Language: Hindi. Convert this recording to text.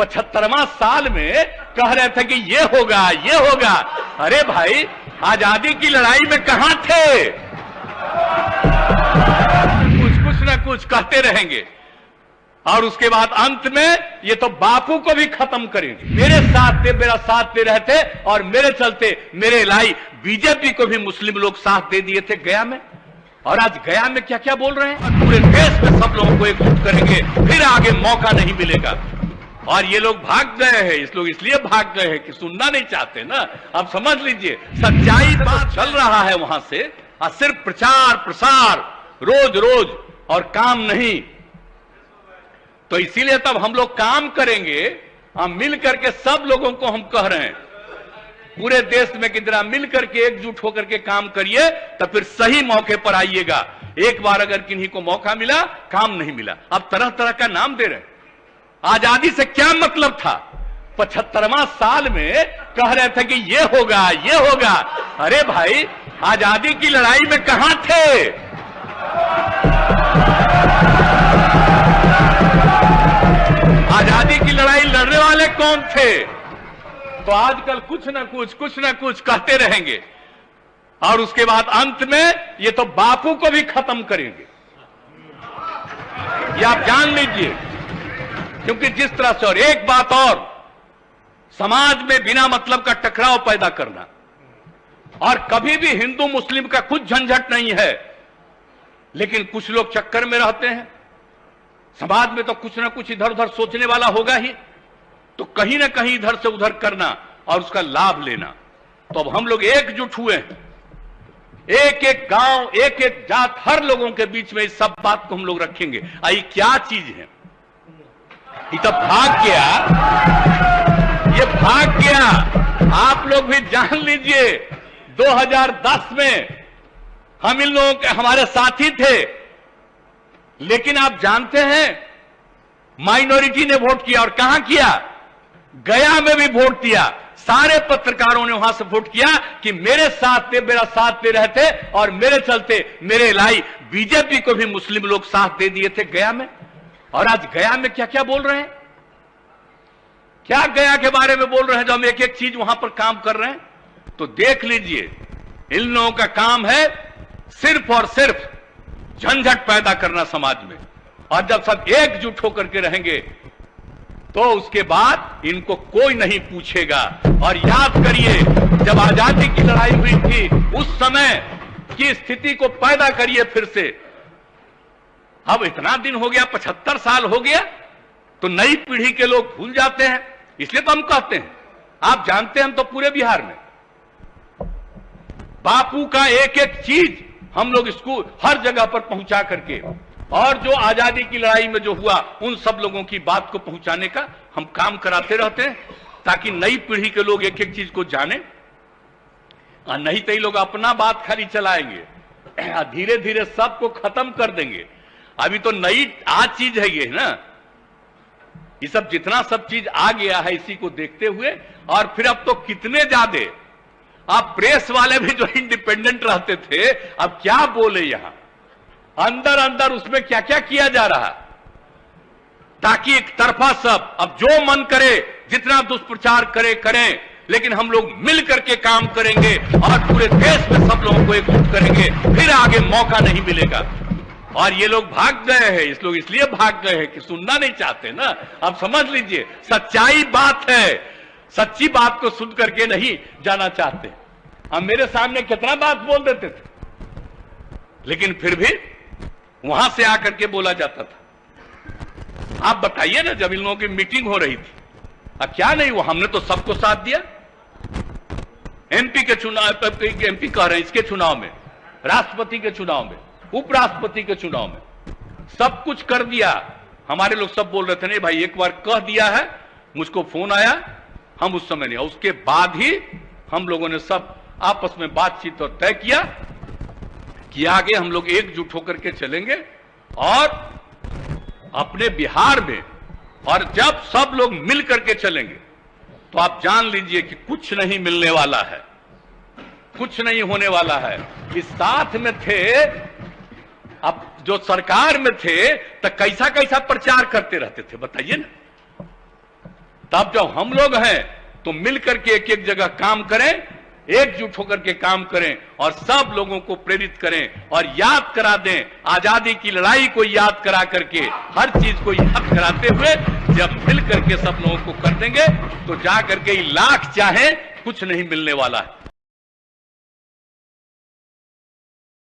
75वां साल में कह रहे थे कि ये होगा ये होगा। अरे भाई, आजादी की लड़ाई में कहां थे? कुछ ना कुछ कहते रहेंगे और उसके बाद अंत में ये तो बापू को भी खत्म करेंगे। मेरे साथ थे, मेरा साथ दे रहे थे और मेरे चलते मेरे लाई बीजेपी को भी मुस्लिम लोग साथ दे दिए थे गया में। और आज गया में क्या क्या बोल रहे हैं, और पूरे देश में सब लोगों को एकजुट करेंगे, फिर आगे मौका नहीं मिलेगा। और ये लोग भाग गए हैं, इस लोग इसलिए भाग गए हैं कि सुनना नहीं चाहते ना। अब समझ लीजिए, सच्चाई बात चल रहा है वहां से, और सिर्फ प्रचार प्रसार रोज रोज और काम नहीं। तो इसीलिए तब हम लोग काम करेंगे, हम मिल करके सब लोगों को हम कह रहे हैं पूरे देश में कि जरा मिल करके एकजुट होकर के काम करिए, तो फिर सही मौके पर आइएगा। एक बार अगर किन्हीं को मौका मिला, काम नहीं मिला, अब तरह तरह का नाम दे रहे हैं। आजादी से क्या मतलब था? 75वां साल में कह रहे थे कि ये होगा ये होगा। अरे भाई, आजादी की लड़ाई में कहां थे? आजादी की लड़ाई लड़ने वाले कौन थे? तो आजकल कुछ ना कुछ कहते रहेंगे और उसके बाद अंत में ये तो बापू को भी खत्म करेंगे। ये आप जान लीजिए, क्योंकि जिस तरह से, और एक बात और, समाज में बिना मतलब का टकराव पैदा करना, और कभी भी हिंदू मुस्लिम का कुछ झंझट नहीं है, लेकिन कुछ लोग चक्कर में रहते हैं। समाज में तो कुछ ना कुछ इधर उधर सोचने वाला होगा ही, तो कहीं ना कहीं इधर से उधर करना और उसका लाभ लेना। तो अब हम लोग एकजुट हुए हैं, एक एक गांव, एक एक जात, हर लोगों के बीच में इस सब बात को हम लोग रखेंगे। आई क्या चीज है? ये तो भाग गया, ये भाग गया। आप लोग भी जान लीजिए, 2010 में हम इन लोगों के, हमारे साथी थे, लेकिन आप जानते हैं माइनॉरिटी ने वोट किया, और कहां किया? गया में भी वोट दिया। सारे पत्रकारों ने वहां से वोट किया कि मेरे साथ थे, मेरा साथ दे रहे थे और मेरे चलते मेरे लाई बीजेपी को भी मुस्लिम लोग साथ दे दिए थे गया में। और आज गया में क्या क्या बोल रहे हैं, क्या गया के बारे में बोल रहे हैं, जो हम एक एक चीज वहां पर काम कर रहे हैं। तो देख लीजिए, इन लोगों का काम है सिर्फ और सिर्फ झंझट पैदा करना समाज में। और जब सब एकजुट होकर के रहेंगे, तो उसके बाद इनको कोई नहीं पूछेगा। और याद करिए, जब आजादी की लड़ाई हुई थी, उस समय की स्थिति को पैदा करिए फिर से। अब इतना दिन हो गया, 75 साल हो गया, तो नई पीढ़ी के लोग भूल जाते हैं। इसलिए तो हम कहते हैं, आप जानते हैं, हम तो पूरे बिहार में बापू का एक एक चीज हम लोग स्कूल हर जगह पर पहुंचा करके, और जो आजादी की लड़ाई में जो हुआ, उन सब लोगों की बात को पहुंचाने का हम काम कराते रहते हैं, ताकि नई पीढ़ी के लोग एक एक चीज को जाने। और नहीं तो ये लोग अपना बात खाली चलाएंगे, धीरे धीरे सबको खत्म कर देंगे। अभी तो नई आज चीज है ये ना, ये सब जितना सब चीज आ गया है, इसी को देखते हुए। और फिर अब तो कितने ज्यादा, आप प्रेस वाले भी जो इंडिपेंडेंट रहते थे, अब क्या बोले यहां अंदर अंदर उसमें क्या क्या किया जा रहा, ताकि एक तरफा सब अब जो मन करे जितना दुष्प्रचार करे करें, लेकिन हम लोग मिल करके काम करेंगे और पूरे देश में सब लोगों को एकजुट करेंगे, फिर आगे मौका नहीं मिलेगा। और ये लोग भाग गए हैं, इस लोग इसलिए भाग गए हैं कि सुनना नहीं चाहते ना। अब समझ लीजिए, सच्चाई बात है, सच्ची बात को सुन करके नहीं जाना चाहते। अब मेरे सामने कितना बात बोल देते थे, लेकिन फिर भी वहां से आकर के बोला जाता था। आप बताइए ना, जब इन लोगों की मीटिंग हो रही थी, अब क्या नहीं हुआ? हमने तो सबको साथ दिया। एमपी के चुनाव, एमपी कह रहे हैं, इसके चुनाव में, राष्ट्रपति के चुनाव में, उपराष्ट्रपति के चुनाव में, सब कुछ कर दिया। हमारे लोग सब बोल रहे थे, नहीं भाई एक बार कह दिया है, मुझको फोन आया, हम उस समय नहीं। उसके बाद ही हम लोगों ने सब आपस में बातचीत और तय किया कि आगे हम लोग एकजुट होकर के चलेंगे और अपने बिहार में। और जब सब लोग मिल करके चलेंगे, तो आप जान लीजिए कि कुछ नहीं मिलने वाला है, कुछ नहीं होने वाला है। इस साथ में थे, अब जो सरकार में थे, तो कैसा कैसा प्रचार करते रहते थे, बताइए ना। तब जब हम लोग हैं तो मिलकर के एक एक जगह काम करें, एकजुट होकर के काम करें और सब लोगों को प्रेरित करें और याद करा दें, आजादी की लड़ाई को याद करा करके, हर चीज को याद कराते हुए जब मिल करके सब लोगों को कर देंगे तो जा करके लाख चाहे कुछ नहीं मिलने वाला है।